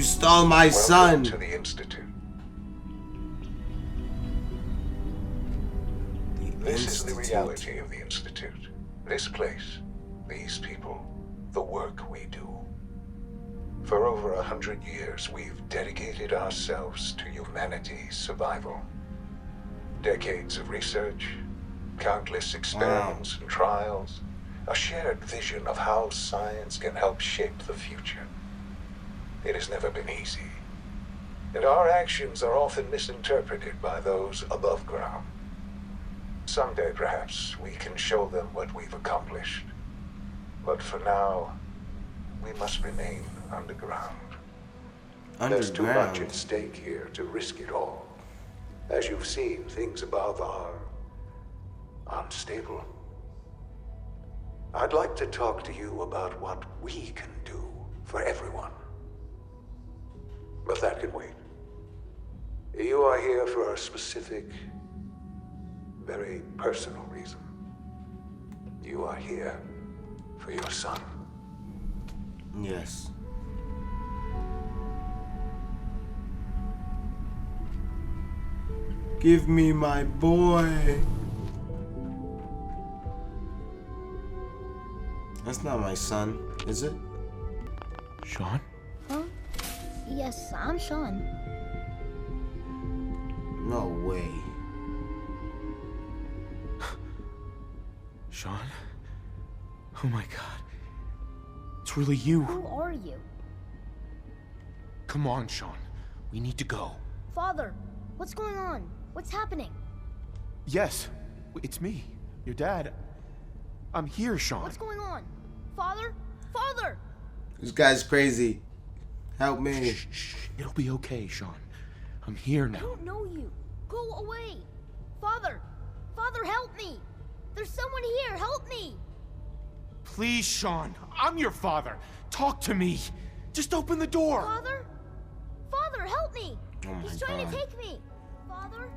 stole my son. Welcome to the Institute. This is the reality of the Institute. This place, these people, the work we do. For over 100 years, we've dedicated ourselves to humanity's survival. Decades of research, countless experiments and trials, a shared vision of how science can help shape the future. It has never been easy, and our actions are often misinterpreted by those above ground. Someday, perhaps, we can show them what we've accomplished. But for now, we must remain underground. There's too much at stake here to risk it all. As you've seen, things above are unstable. I'd like to talk to you about what we can do for everyone. But that can wait. You are here for a specific, very personal reason. You are here for your son. Yes. Give me my boy. That's not my son, is it? Sean? Huh? Yes, I'm Sean. No way. Sean? Oh my god. It's really you. Who are you? Come on, Sean. We need to go. Father, what's going on? What's happening? Yes, it's me, your dad. I'm here, Sean. What's going on? Father? Father! This guy's crazy. Help me. Shh. It'll be okay, Sean. I'm here I now. don't know you. Go away. Father! Father, help me! There's someone here. Help me! Please, Sean. I'm your father. Talk to me. Just open the door. Father? Father, help me! Oh my He's trying God. to take me. Father?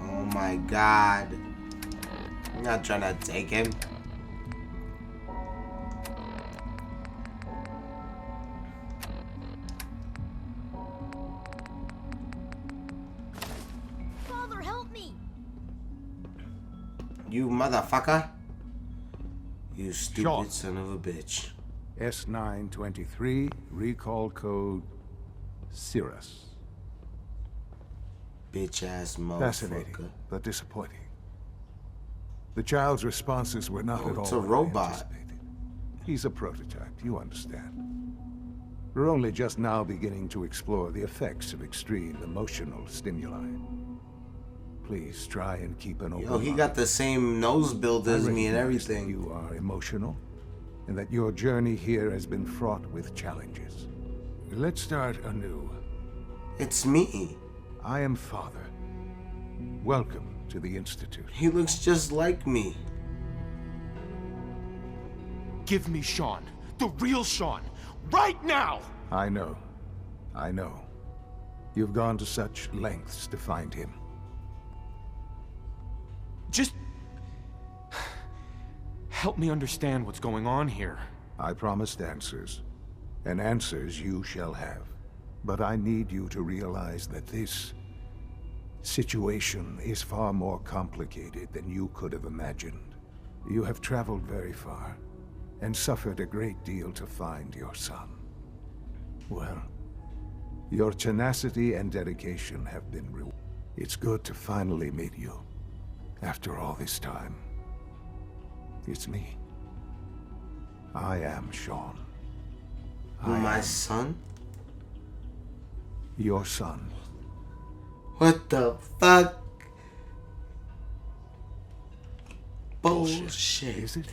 Oh my god. I'm not trying to take him. Father, help me! You motherfucker. You stupid Sean. son of a bitch. S923, recall code Cirrus. Bitch ass motherfucker. Fascinating, but disappointing. The child's responses were not Oh, at all it's a what I robot. anticipated. He's a prototype, you understand. We're only just now beginning to explore the effects of extreme emotional stimuli. Please try and keep an open Yo, he mind. got the same nose build I as me and recognize that everything. You are emotional, and that your journey here has been fraught with challenges. Let's start anew. It's me. I am Father. Welcome to the Institute. He looks just like me. Give me Sean. The real Sean. Right now! I know. You've gone to such lengths to find him. Just... help me understand what's going on here. I promised answers, and answers you shall have. But I need you to realize that this situation is far more complicated than you could have imagined. You have traveled very far, and suffered a great deal to find your son. Well, your tenacity and dedication have been rewarded. It's good to finally meet you, after all this time. It's me. I am Sean. My son? Your son. What the fuck? Bullshit. Is it?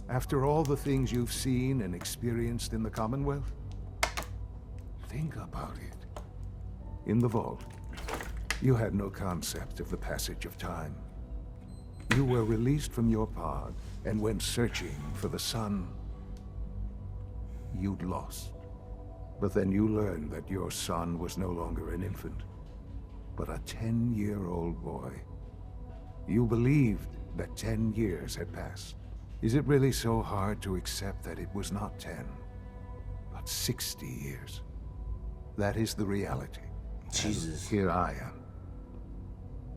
After all the things you've seen and experienced in the Commonwealth? Think about it. In the vault, you had no concept of the passage of time. You were released from your pod and went searching for the son you'd lost. But then you learned that your son was no longer an infant, but a 10-year-old boy. You believed that 10 years had passed. Is it really so hard to accept that it was not 10, but 60 years. That is the reality. Jesus. And here I am,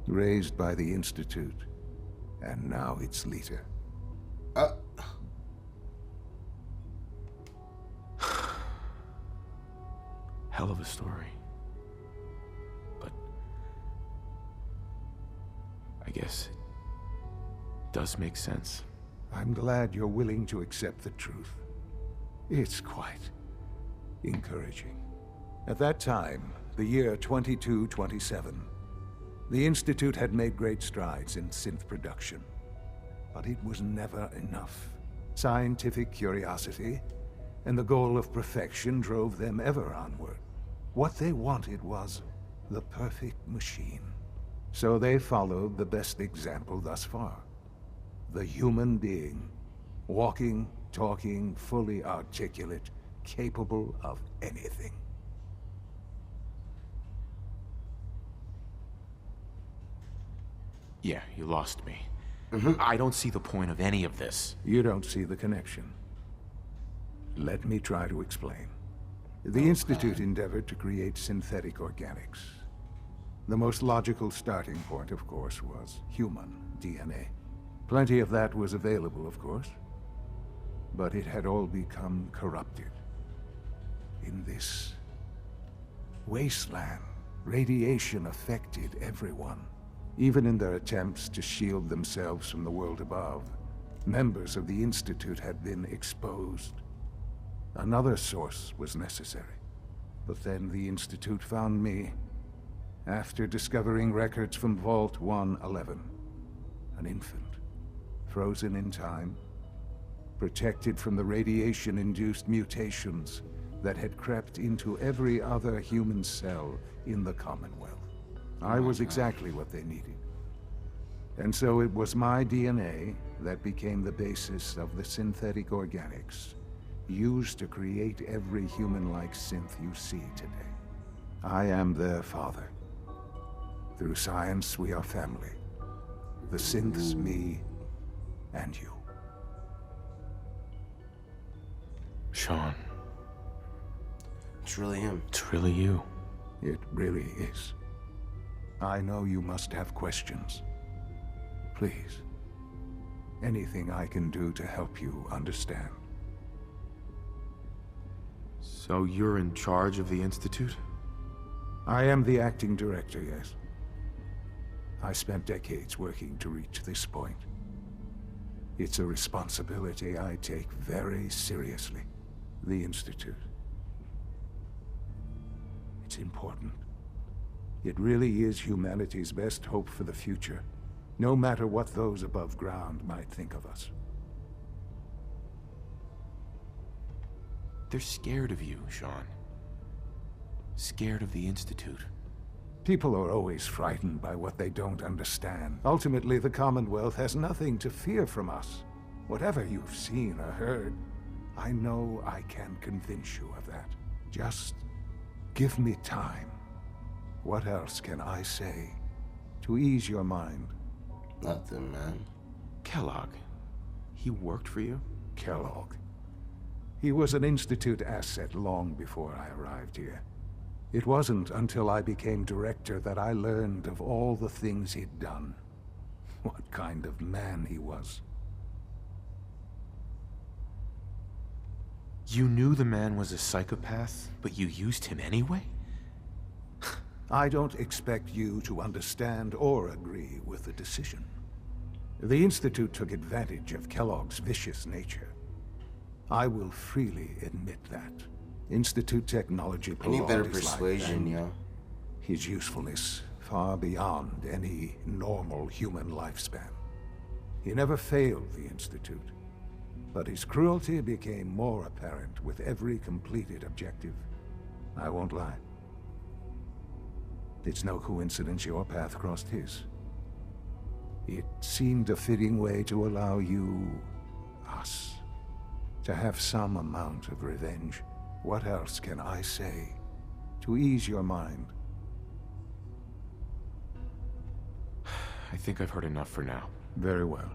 raised by the Institute, and now its leader. Hell of a story. But I guess it does make sense. I'm glad you're willing to accept the truth. It's quite encouraging. At that time, the year 2227, the Institute had made great strides in synth production. But it was never enough. Scientific curiosity and the goal of perfection drove them ever onward. What they wanted was the perfect machine. So they followed the best example thus far. The human being. Walking, talking, fully articulate, capable of anything. Yeah, you lost me. I don't see the point of any of this. You don't see the connection. Let me try to explain. The Institute endeavored to create synthetic organics. The most logical starting point, of course, was human DNA. Plenty of that was available, of course. But it had all become corrupted. In this wasteland, radiation affected everyone. Even in their attempts to shield themselves from the world above, members of the Institute had been exposed. Another source was necessary. But then the Institute found me after discovering records from Vault 111. An infant, frozen in time, protected from the radiation-induced mutations that had crept into every other human cell in the Commonwealth. I was exactly what they needed. And so it was my DNA that became the basis of the synthetic organics used to create every human-like synth you see today. I am their father. Through science, we are family. The synths, me, and you. Sean, It's really him. it's really you. It really is. I know you must have questions. Please, anything I can do to help you understand. So you're in charge of the Institute? I am the acting director, yes. I spent decades working to reach this point. It's a responsibility I take very seriously. The Institute. It's important. It really is humanity's best hope for the future, no matter what those above ground might think of us. They're scared of you, Sean. Scared of the Institute. People are always frightened by what they don't understand. Ultimately, the Commonwealth has nothing to fear from us. Whatever you've seen or heard, I know I can convince you of that. Just give me time. What else can I say to ease your mind? Nothing, man. Kellogg. He worked for you? Kellogg. He was an Institute asset long before I arrived here. It wasn't until I became director that I learned of all the things he'd done. What kind of man he was. You knew the man was a psychopath, but you used him anyway? I don't expect you to understand or agree with the decision. The Institute took advantage of Kellogg's vicious nature. I will freely admit that. Institute technology I need prolonged better his life, persuasion, and yo. his usefulness far beyond any normal human lifespan. He never failed the Institute, but his cruelty became more apparent with every completed objective. I won't lie. It's no coincidence your path crossed his. It seemed a fitting way to allow you, us, to have some amount of revenge. What else can I say to ease your mind? I think I've heard enough for now. Very well.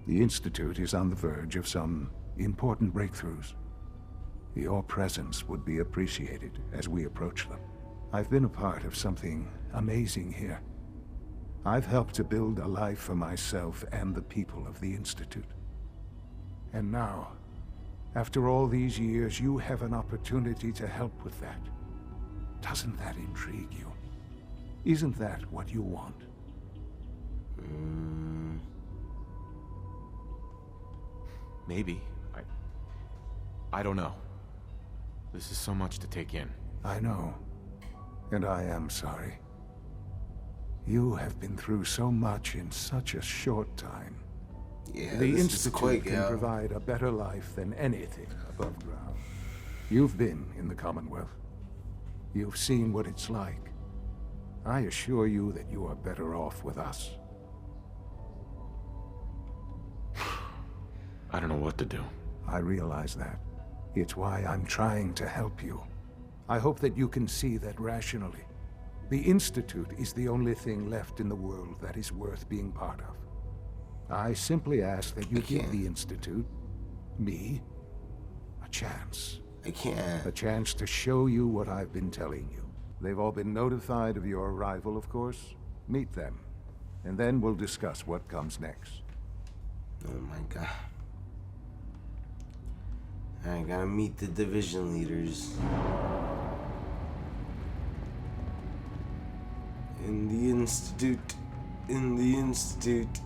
The Institute is on the verge of some important breakthroughs. Your presence would be appreciated as we approach them. I've been a part of something amazing here. I've helped to build a life for myself and the people of the Institute. And now, after all these years, you have an opportunity to help with that. Doesn't that intrigue you? Isn't that what you want? Maybe. I don't know. This is so much to take in. I know. And I am sorry. You have been through so much in such a short time. Yeah, The this is Institute quick, can yo. provide a better life than anything above ground. You've been in the Commonwealth. You've seen what it's like. I assure you that you are better off with us. I don't know what to do. I realize that. It's why I'm trying to help you. I hope that you can see that rationally. The Institute is the only thing left in the world that is worth being part of. I simply ask that you give the Institute, me, a chance. I can't. A chance to show you what I've been telling you. They've all been notified of your arrival, of course. Meet them, and then we'll discuss what comes next. Oh my god. I gotta meet the division leaders. In the Institute. In the Institute.